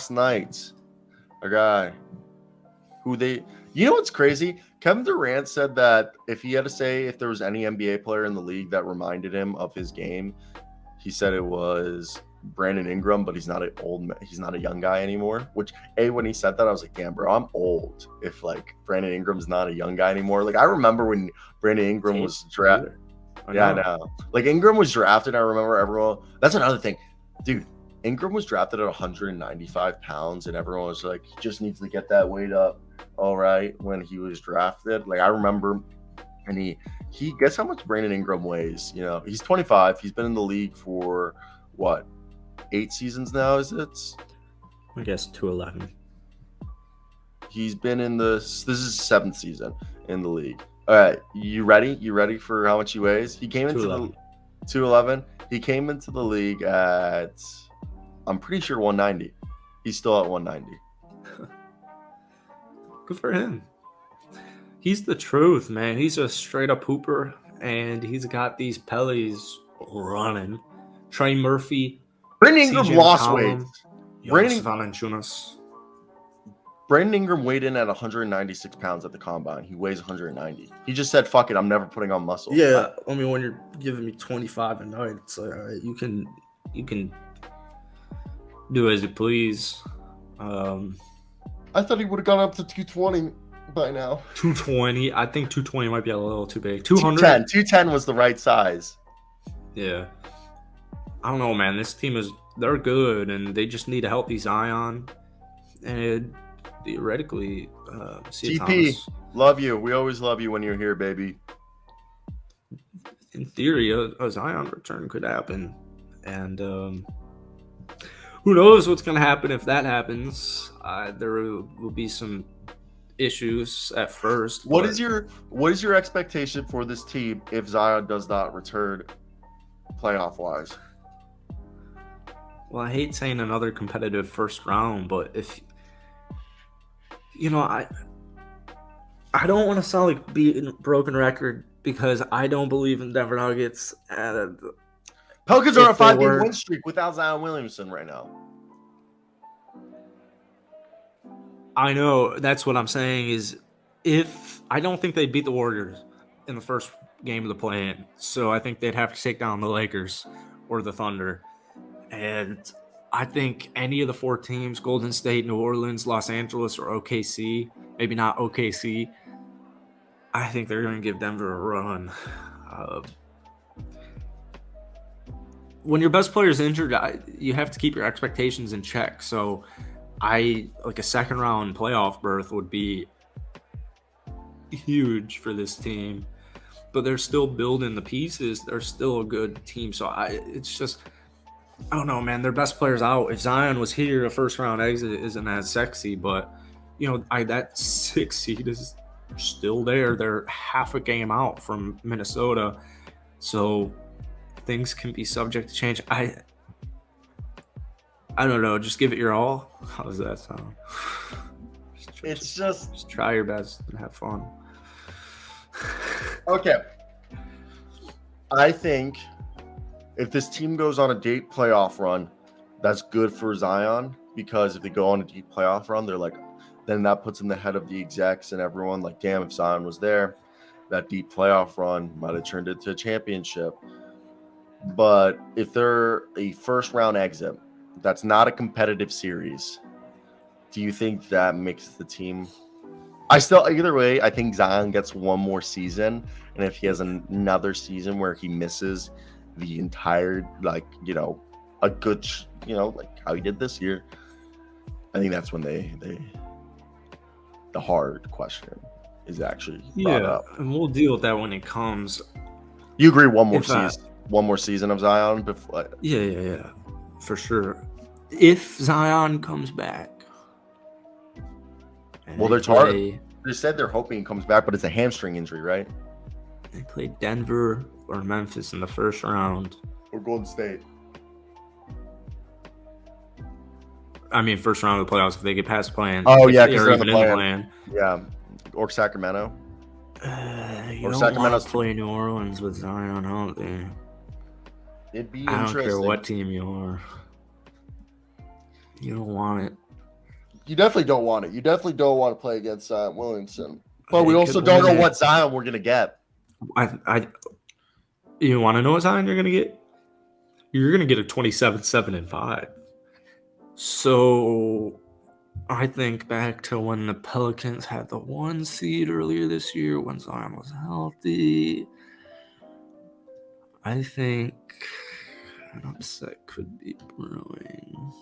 last night. A guy who you know what's crazy? Kevin Durant said that if he had to say if there was any NBA player in the league that reminded him of his game, he said it was Brandon Ingram, but he's not a young guy anymore. Which when he said that, I was like, damn, bro, I'm old. If like Brandon Ingram's not a young guy anymore. Like I remember when Brandon Ingram was drafted. Yeah, I know. Like Ingram was drafted. I remember everyone. That's another thing, dude. Ingram was drafted at 195 pounds, and everyone was like, he just needs to get that weight up. All right, when he was drafted, like I remember, and he guess how much Brandon Ingram weighs. You know, he's 25. He's been in the league for what, 8 seasons now? Is it? I guess 211. He's been in this is his 7th season in the league. All right, you ready? You ready for how much he weighs? He came into 211. He came into the league at, I'm pretty sure 190. He's still at 190. Good for him. He's the truth, man. He's a straight up hooper, and he's got these Pellies running. Trey Murphy. Brandon Ingram lost weight. Brandon Ingram weighed in at 196 pounds at the combine. He weighs 190. He just said, fuck it, I'm never putting on muscle. Yeah, I mean, when you're giving me 25 a night, it's like, all right, you can do as you please. I thought he would have gone up to 220 by now. 220? I think 220 might be a little too big. 200? 210 was the right size. Yeah. I don't know, man. This team they're good, and they just need a healthy Zion. And theoretically, TP, love you. We always love you when you're here, baby. In theory, a Zion return could happen. And who knows what's going to happen if that happens. There will be some issues at first. What is your expectation for this team if Zion does not return playoff-wise? Well, I hate saying another competitive first round, but if I don't want to sound like beating a broken record because I don't believe in Denver Nuggets. Pelicans are on a 5-game win streak without Zion Williamson right now. I know. That's what I'm saying is if I don't think they'd beat the Warriors in the first game of the play-in. So I think they'd have to take down the Lakers or the Thunder. And I think any of the 4 teams, Golden State, New Orleans, Los Angeles, or OKC, maybe not OKC, I think they're going to give Denver a run. When your best player is injured, you have to keep your expectations in check. So like a second round playoff berth would be huge for this team, but they're still building the pieces. They're still a good team. So it's just, I don't know, man. Their best player's out. If Zion was here, a first round exit isn't as sexy, but that 6 seed is still there. They're half a game out from Minnesota, so things can be subject to change. I don't know. Just give it your all. How does that sound? Just try your best and have fun. Okay. I think if this team goes on a deep playoff run, that's good for Zion, because if they go on a deep playoff run, then that puts them ahead of the execs and everyone. Like, damn, if Zion was there, that deep playoff run might have turned into a championship. But if they're a first round exit, that's not a competitive series. Do you think that makes the team? Either way, I think Zion gets one more season. And if he has another season where he misses the entire, a good, like how he did this year, I think that's when the hard question is actually brought up. And we'll deal with that when it comes. You agree one more season of Zion? Before? Yeah, for sure. If Zion comes back. Well, they said they're hoping he comes back, but it's a hamstring injury, right? They play Denver or Memphis in the first round. Or Golden State. I mean, first round of the playoffs if they get past playing. Oh, yeah, because they're in the plan. Yeah, or Sacramento. You don't want to play New Orleans with Zion out there. It'd be I interesting. don't care what team you are. You don't want it. You definitely don't want it. You definitely don't want to play against Zion Williamson. But we They also could don't know win it. what Zion we're gonna get. You want to know what Zion you're gonna get? You're gonna get a 27-7-5. So I think back to when the Pelicans had the 1 seed earlier this year when Zion was healthy. I think an upset could be brewing.